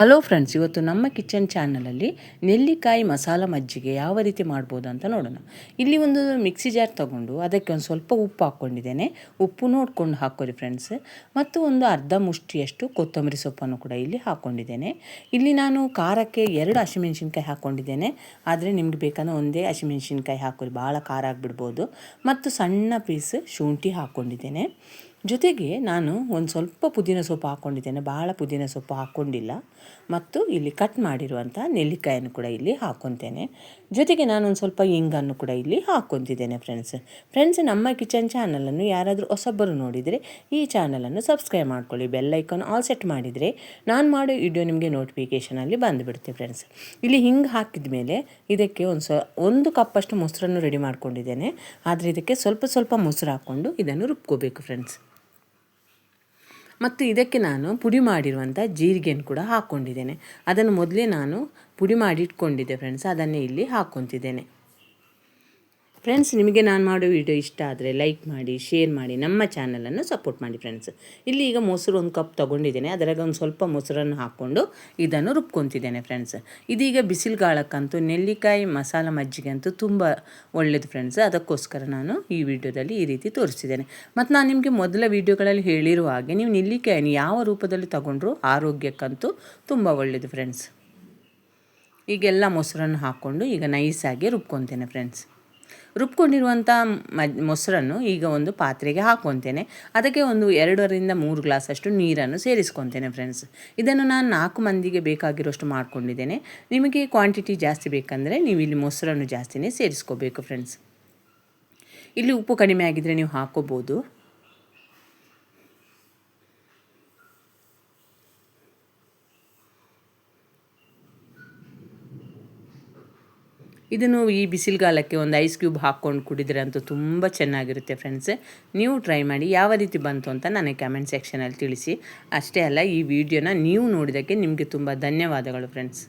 Hello friends, ಇವತ್ತು ನಮ್ಮ kitchen ಚಾನಲಲ್ಲಿ ನೆಲ್ಲಿಕಾಯಿ ಮಸಾಲ ಮಜ್ಜಿಗೆ ಯಾವ ರೀತಿ ಮಾಡ್ಬೋದು ಅಂತ ನೋಡೋಣ. ಇಲ್ಲಿ ಒಂದು ಮಿಕ್ಸಿ ಜಾರ್ ತೊಗೊಂಡು ಅದಕ್ಕೆ ಒಂದು ಸ್ವಲ್ಪ ಉಪ್ಪು ಹಾಕ್ಕೊಂಡಿದ್ದೇನೆ. ಉಪ್ಪು ನೋಡ್ಕೊಂಡು ಹಾಕ್ಕೊರಿ ಫ್ರೆಂಡ್ಸ್. ಮತ್ತು ಒಂದು ಅರ್ಧ ಮುಷ್ಟಿಯಷ್ಟು ಕೊತ್ತಂಬರಿ ಸೊಪ್ಪನ್ನು ಕೂಡ ಇಲ್ಲಿ ಹಾಕ್ಕೊಂಡಿದ್ದೇನೆ. ಇಲ್ಲಿ ನಾನು ಖಾರಕ್ಕೆ 2 ಹಸಿಮೆಣಸಿನ್ಕಾಯಿ ಹಾಕ್ಕೊಂಡಿದ್ದೇನೆ. ಆದರೆ ನಿಮ್ಗೆ ಬೇಕಂದ್ರೆ ಒಂದೇ ಹಸಿಮೆಣಸಿನ್ಕಾಯಿ ಹಾಕೋರಿ, ಭಾಳ ಖಾರ ಆಗಿಬಿಡ್ಬೋದು. ಮತ್ತು ಸಣ್ಣ ಪೀಸ್ ಶುಂಠಿ ಹಾಕ್ಕೊಂಡಿದ್ದೇನೆ. ಜೊತೆಗೆ ನಾನು ಒಂದು ಸ್ವಲ್ಪ ಪುದೀನ ಸೊಪ್ಪು ಹಾಕ್ಕೊಂಡಿದ್ದೇನೆ, ಭಾಳ ಪುದೀನ ಸೊಪ್ಪು ಹಾಕ್ಕೊಂಡಿಲ್ಲ. ಮತ್ತು ಇಲ್ಲಿ ಕಟ್ ಮಾಡಿರುವಂಥ ನೆಲ್ಲಿಕಾಯನ್ನು ಕೂಡ ಇಲ್ಲಿ ಹಾಕ್ಕೊತೇನೆ. ಜೊತೆಗೆ ನಾನೊಂದು ಸ್ವಲ್ಪ ಇಂಗನ್ನು ಕೂಡ ಇಲ್ಲಿ ಹಾಕ್ಕೊತಿದ್ದೇನೆ ಫ್ರೆಂಡ್ಸ್. ನಮ್ಮ ಕಿಚನ್ ಚಾನಲನ್ನು ಯಾರಾದರೂ ಹೊಸಬರು ನೋಡಿದರೆ ಈ ಚಾನಲನ್ನು ಸಬ್ಸ್ಕ್ರೈಬ್ ಮಾಡ್ಕೊಳ್ಳಿ. ಬೆಲ್ ಐಕಾನ್ ಆಲ್ ಸೆಟ್ ಮಾಡಿದರೆ ನಾನು ಮಾಡೋ ವಿಡಿಯೋ ನಿಮಗೆ ನೋಟಿಫಿಕೇಷನಲ್ಲಿ ಬಂದುಬಿಡುತ್ತೆ ಫ್ರೆಂಡ್ಸ್. ಇಲ್ಲಿ ಹಿಂಗೆ ಹಾಕಿದ ಮೇಲೆ ಇದಕ್ಕೆ ಒಂದು ಕಪ್ಪಷ್ಟು ಮೊಸರನ್ನು ರೆಡಿ ಮಾಡ್ಕೊಂಡಿದ್ದೇನೆ. ಆದರೆ ಇದಕ್ಕೆ ಸ್ವಲ್ಪ ಮೊಸರು ಹಾಕ್ಕೊಂಡು ಇದನ್ನು ರುಬ್ಕೋಬೇಕು ಫ್ರೆಂಡ್ಸ್. ಮತ್ತು ಇದಕ್ಕೆ ನಾನು ಪುಡಿ ಮಾಡಿರುವಂಥ ಜೀರಿಗೆಯನ್ನು ಕೂಡ ಹಾಕ್ಕೊಂಡಿದ್ದೇನೆ. ಅದನ್ನು ಮೊದಲೇ ನಾನು ಪುಡಿ ಮಾಡಿ ಇಟ್ಕೊಂಡಿದ್ದೆ ಫ್ರೆಂಡ್ಸ್, ಅದನ್ನೇ ಇಲ್ಲಿ ಹಾಕ್ಕೊತಿದ್ದೇನೆ. ಫ್ರೆಂಡ್ಸ್, ನಿಮಗೆ ನಾನು ಮಾಡೋ ವಿಡಿಯೋ ಇಷ್ಟ ಆದರೆ ಲೈಕ್ ಮಾಡಿ, ಶೇರ್ ಮಾಡಿ, ನಮ್ಮ ಚಾನಲನ್ನು ಸಪೋರ್ಟ್ ಮಾಡಿ ಫ್ರೆಂಡ್ಸ್. ಇಲ್ಲಿ ಈಗ ಮೊಸರು 1 ಕಪ್ ತೊಗೊಂಡಿದ್ದೇನೆ. ಅದರಾಗ ಒಂದು ಸ್ವಲ್ಪ ಮೊಸರನ್ನು ಹಾಕ್ಕೊಂಡು ಇದನ್ನು ರುಬ್ಕೊತಿದ್ದೇನೆ ಫ್ರೆಂಡ್ಸ್. ಇದೀಗ ಬಿಸಿಲುಗಾಲಕ್ಕಂತೂ ನೆಲ್ಲಿಕಾಯಿ ಮಸಾಲ ಮಜ್ಜಿಗೆ ಅಂತೂ ತುಂಬ ಒಳ್ಳೆಯದು ಫ್ರೆಂಡ್ಸ್. ಅದಕ್ಕೋಸ್ಕರ ನಾನು ಈ ವಿಡಿಯೋದಲ್ಲಿ ಈ ರೀತಿ ತೋರಿಸಿದ್ದೇನೆ. ಮತ್ತು ನಾನು ನಿಮಗೆ ಮೊದಲ ವಿಡಿಯೋಗಳಲ್ಲಿ ಹೇಳಿರುವ ಹಾಗೆ ನೀವು ನೆಲ್ಲಿಕಾಯಿನ ಯಾವ ರೂಪದಲ್ಲಿ ತಗೊಂಡ್ರೂ ಆರೋಗ್ಯಕ್ಕಂತೂ ತುಂಬ ಒಳ್ಳೆಯದು ಫ್ರೆಂಡ್ಸ್. ಈಗೆಲ್ಲ ಮೊಸರನ್ನು ಹಾಕ್ಕೊಂಡು ಈಗ ನೈಸಾಗಿ ರುಬ್ಕೊತೇನೆ ಫ್ರೆಂಡ್ಸ್. ರುಬ್ಕೊಂಡಿರುವಂಥ ಮೊಸರನ್ನು ಈಗ ಒಂದು ಪಾತ್ರೆಗೆ ಹಾಕ್ಕೊತೇನೆ. ಅದಕ್ಕೆ ಒಂದು 2-3 ಗ್ಲಾಸಷ್ಟು ನೀರನ್ನು ಸೇರಿಸ್ಕೊತೇನೆ ಫ್ರೆಂಡ್ಸ್. ಇದನ್ನು ನಾನು 4 ಮಂದಿಗೆ ಬೇಕಾಗಿರೋಷ್ಟು ಮಾಡ್ಕೊಂಡಿದ್ದೇನೆ. ನಿಮಗೆ ಕ್ವಾಂಟಿಟಿ ಜಾಸ್ತಿ ಬೇಕಂದರೆ ನೀವು ಇಲ್ಲಿ ಮೊಸರನ್ನು ಜಾಸ್ತಿನೇ ಸೇರಿಸ್ಕೋಬೇಕು ಫ್ರೆಂಡ್ಸ್. ಇಲ್ಲಿ ಉಪ್ಪು ಕಡಿಮೆ ಆಗಿದ್ದರೆ ನೀವು ಹಾಕ್ಕೋಬೋದು. ಇದನ್ನು ಈ ಬಿಸಿಲುಗಾಲಕ್ಕೆ ಒಂದು ಐಸ್ ಕ್ಯೂಬ್ ಹಾಕ್ಕೊಂಡು ಕುಡಿದರೆ ಅಂತೂ ತುಂಬ ಚೆನ್ನಾಗಿರುತ್ತೆ ಫ್ರೆಂಡ್ಸ್. ನೀವು ಟ್ರೈ ಮಾಡಿ, ಯಾವ ರೀತಿ ಬಂತು ಅಂತ ನನಗೆ ಕಮೆಂಟ್ ಸೆಕ್ಷನಲ್ಲಿ ತಿಳಿಸಿ. ಅಷ್ಟೇ ಅಲ್ಲ, ಈ ವಿಡಿಯೋನ ನೀವು ನೋಡಿದ್ದಕ್ಕೆ ನಿಮಗೆ ತುಂಬ ಧನ್ಯವಾದಗಳು ಫ್ರೆಂಡ್ಸ್.